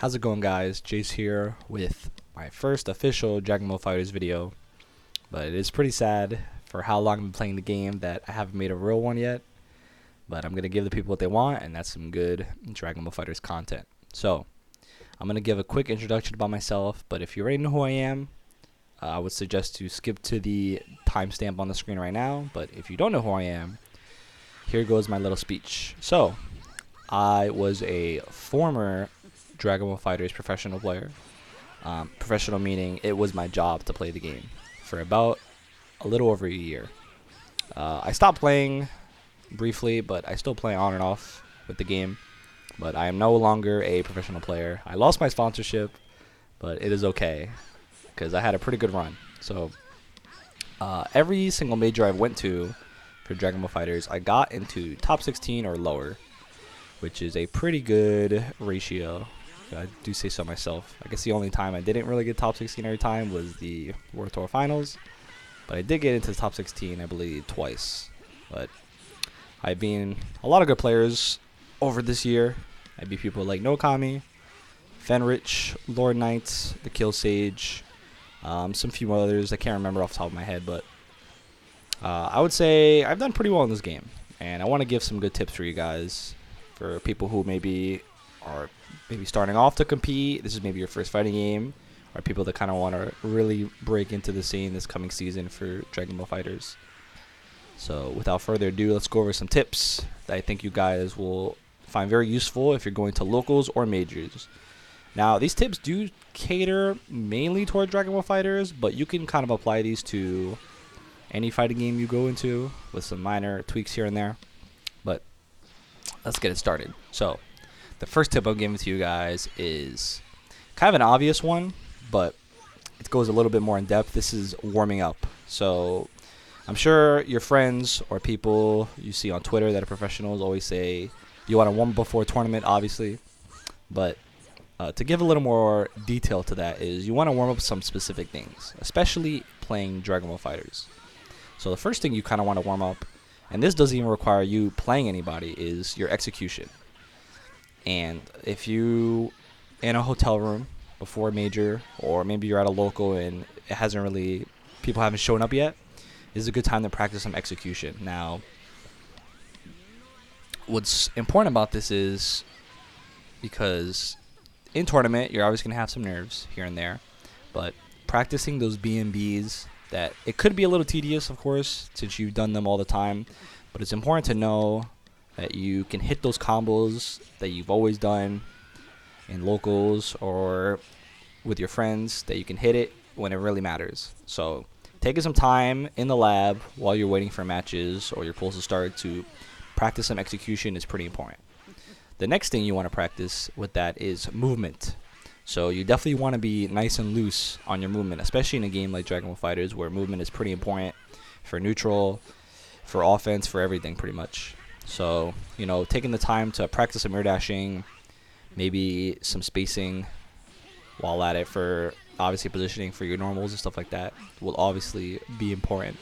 How's it going, guys? Jace here with my first official Dragon Ball Fighterz video, but it is pretty sad for how long I've been playing the game that I haven't made a real one yet. But I'm gonna give the people what they want, and that's some good Dragon Ball Fighterz content. So I'm gonna give a quick introduction about myself, but if you already know who I am, I would suggest to skip to the timestamp on the screen right now. But if you don't know who I am, here goes my little speech. So I was a former Dragon Ball Fighterz professional player. Professional meaning it was my job to play the game for about a little over a year. I stopped playing briefly, but I still play on and off with the game. But I am no longer a professional player. I lost my sponsorship, but it is okay because I had a pretty good run. So every single major I went to for Dragon Ball Fighterz, I got into top 16 or lower, which is a pretty good ratio. I do say so myself. I guess the only time I didn't really get top 16 every time was the World Tour Finals, but I did get into the top 16, I believe, twice. But I've been a lot of good players over this year. I beat people like Nicomaki, Fenrich, Lord Knight, the Kill Sage, some few others I can't remember off the top of my head, but I would say I've done pretty well in this game, and I want to give some good tips for you guys, for people who maybe are starting off to compete. This is maybe your first fighting game, or people that kind of want to really break into the scene this coming season for Dragon Ball Fighterz. So without further ado, let's go over some tips that I think you guys will find very useful if you're going to locals or majors. Now, these tips do cater mainly toward Dragon Ball Fighterz, but you can kind of apply these to any fighting game you go into with some minor tweaks here and there. But let's get it started. So the first tip I'm giving to you guys is kind of an obvious one, but it goes a little bit more in depth. This is warming up. So I'm sure your friends or people you see on Twitter that are professionals always say you want to warm up before a tournament, obviously. But to give a little more detail to that is you want to warm up some specific things, especially playing Dragon Ball Fighterz. So the first thing you kind of want to warm up, and this doesn't even require you playing anybody, is your execution. And if you in a hotel room before a major, or maybe you're at a local and it hasn't really, people haven't shown up yet, this is a good time to practice some execution. Now, what's important about this is because in tournament you're always going to have some nerves here and there, but practicing those B&Bs, that it could be a little tedious, of course, since you've done them all the time, but it's important to know that you can hit those combos that you've always done in locals or with your friends, that you can hit it when it really matters. So taking some time in the lab while you're waiting for matches or your pulls to start to practice some execution is pretty important. The next thing you want to practice with that is movement. So you definitely want to be nice and loose on your movement, especially in a game like Dragon Ball Fighterz, where movement is pretty important for neutral, for offense, for everything pretty much. So, you know, taking the time to practice some air dashing, maybe some spacing while at it, for obviously positioning for your normals and stuff like that, will obviously be important.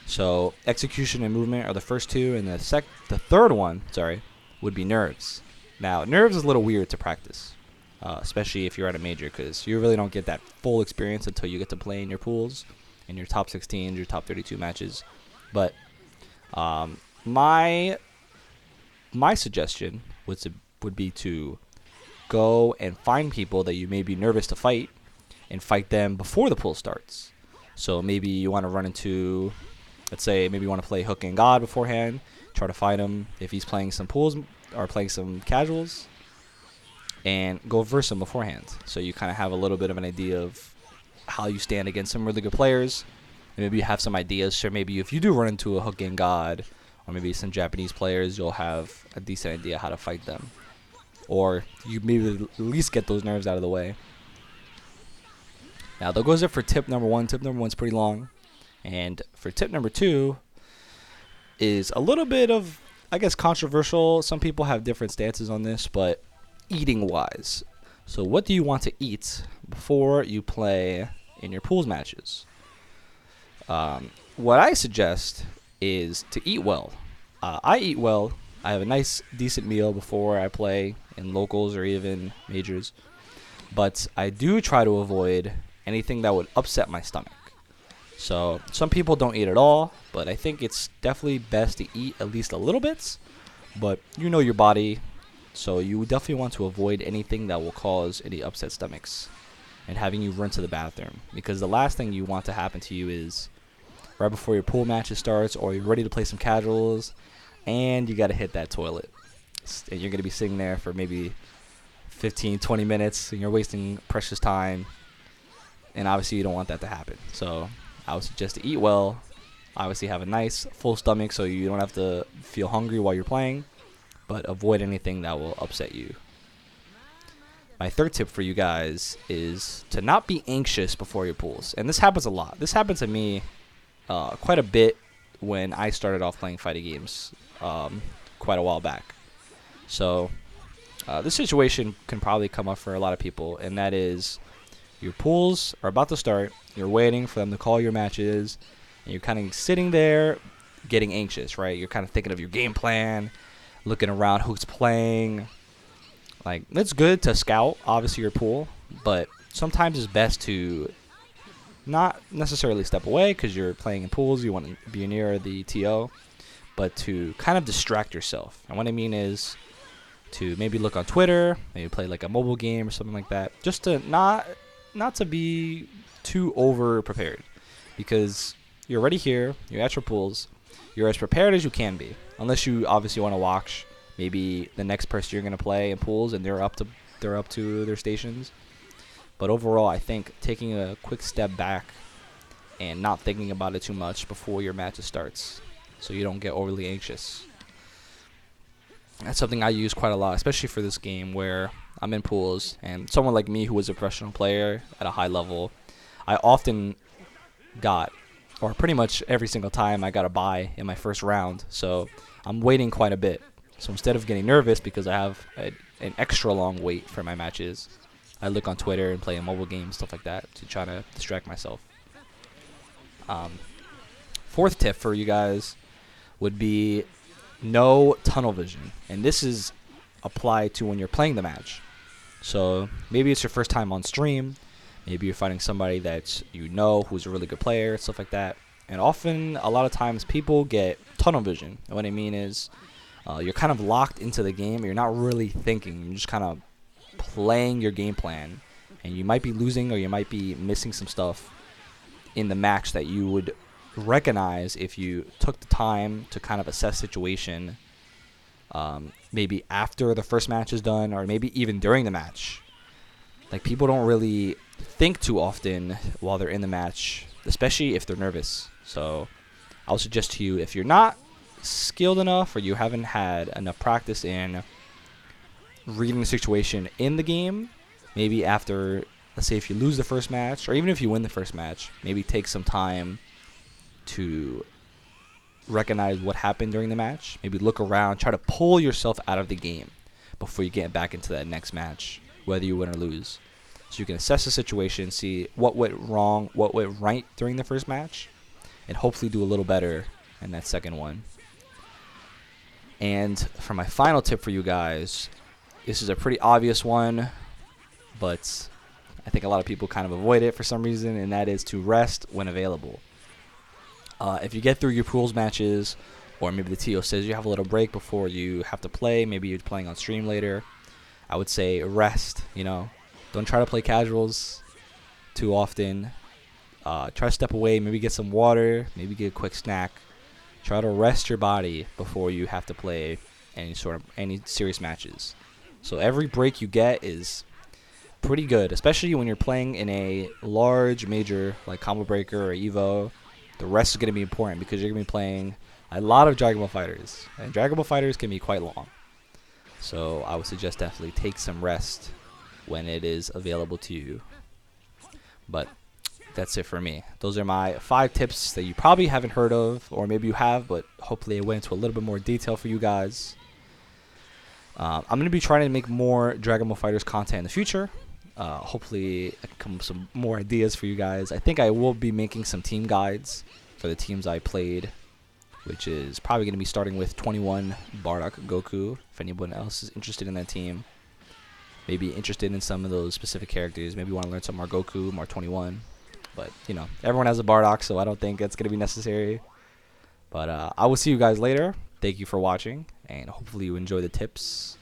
So execution and movement are the first two, and the third one, would be nerves. Now, nerves is a little weird to practice, especially if you're at a major, because you really don't get that full experience until you get to play in your pools, in your top 16, your top 32 matches. But my suggestion would be to go and find people that you may be nervous to fight and fight them before the pool starts. So maybe you want to run into, let's say, maybe you want to play Hook and God beforehand, try to fight him if he's playing some pools or playing some casuals, and go verse him beforehand. So you kind of have a little bit of an idea of how you stand against some really good players, and maybe you have some ideas. So maybe if you do run into a Hook and God, or maybe some Japanese players, you'll have a decent idea how to fight them. Or you maybe at least get those nerves out of the way. Now, that goes it for tip number one. Tip number one's pretty long. And for tip number two is a little bit of, I guess, controversial. Some people have different stances on this, but eating-wise. So what do you want to eat before you play in your pools matches? What I suggest is to eat well. I eat well I have a nice, decent meal before I play in locals or even majors. But I do try to avoid anything that would upset my stomach. So some people don't eat at all, but I think it's definitely best to eat at least a little bit. But you know your body, so you definitely want to avoid anything that will cause any upset stomachs and having you run to the bathroom. Because the last thing you want to happen to you is right before your pool matches starts or you're ready to play some casuals and you got to hit that toilet. And you're going to be sitting there for maybe 15, 20 minutes and you're wasting precious time. And obviously you don't want that to happen. So I would suggest to eat well. Obviously have a nice full stomach so you don't have to feel hungry while you're playing. But avoid anything that will upset you. My third tip for you guys is to not be anxious before your pools. And this happens a lot. This happened to me quite a bit when I started off playing fighting games quite a while back. So this situation can probably come up for a lot of people, and that is your pools are about to start. You're waiting for them to call your matches, and you're kind of sitting there getting anxious, right? You're kind of thinking of your game plan, looking around who's playing. Like, it's good to scout, obviously, your pool, but sometimes it's best to not necessarily step away because you're playing in pools. You want to be near the TO, but to kind of distract yourself. And what I mean is to maybe look on Twitter, maybe play like a mobile game or something like that, just to not to be too over prepared, because you're already here, you're at your pools, you're as prepared as you can be, unless you obviously want to watch maybe the next person you're going to play in pools and they're up to their stations. But overall, I think taking a quick step back and not thinking about it too much before your match starts so you don't get overly anxious. That's something I use quite a lot, especially for this game where I'm in pools, and someone like me who was a professional player at a high level, I often got, or pretty much every single time, I got a bye in my first round. So I'm waiting quite a bit. So instead of getting nervous because I have an extra long wait for my matches, I look on Twitter and play a mobile game, stuff like that, to try to distract myself. Fourth tip for you guys would be no tunnel vision. And this is applied to when you're playing the match. So maybe it's your first time on stream. Maybe you're fighting somebody that you know who's a really good player, stuff like that. And often, a lot of times, people get tunnel vision. And what I mean is you're kind of locked into the game. You're not really thinking. You're just kind of playing your game plan. And you might be losing or you might be missing some stuff in the match that you would recognize if you took the time to kind of assess situation, maybe after the first match is done or maybe even during the match. Like, people don't really think too often while they're in the match, especially if they're nervous. So I'll suggest to you, if you're not skilled enough or you haven't had enough practice in reading the situation in the game, maybe after, let's say if you lose the first match or even if you win the first match, maybe take some time to recognize what happened during the match. Maybe look around, try to pull yourself out of the game before you get back into that next match, whether you win or lose. So you can assess the situation, see what went wrong, what went right during the first match, and hopefully do a little better in that second one. And for my final tip for you guys, this is a pretty obvious one, but I think a lot of people kind of avoid it for some reason, and that is to rest when available. If you get through your pools matches, or maybe the TO says you have a little break before you have to play, maybe you're playing on stream later, I would say rest, Don't try to play casuals too often. Try to step away, maybe get some water, maybe get a quick snack. Try to rest your body before you have to play any serious matches. So every break you get is pretty good, especially when you're playing in a large major like Combo Breaker or Evo. The rest is going to be important because you're going to be playing a lot of Dragon Ball Fighters, and Dragon Ball Fighters can be quite long. So I would suggest definitely take some rest when it is available to you. But that's it for me. Those are my 5 tips that you probably haven't heard of, or maybe you have, but hopefully I went into a little bit more detail for you guys. I'm going to be trying to make more Dragon Ball Fighters content in the future. Hopefully I can come up with some more ideas for you guys. I think I will be making some team guides for the teams I played which is probably going to be starting with 21 Bardock Goku. If anyone else is interested in that team, maybe interested in some of those specific characters, maybe want to learn some more Goku, more 21. But, you know, everyone has a Bardock, so I don't think it's going to be necessary. But I will see you guys later. Thank you for watching, and hopefully you enjoy the tips.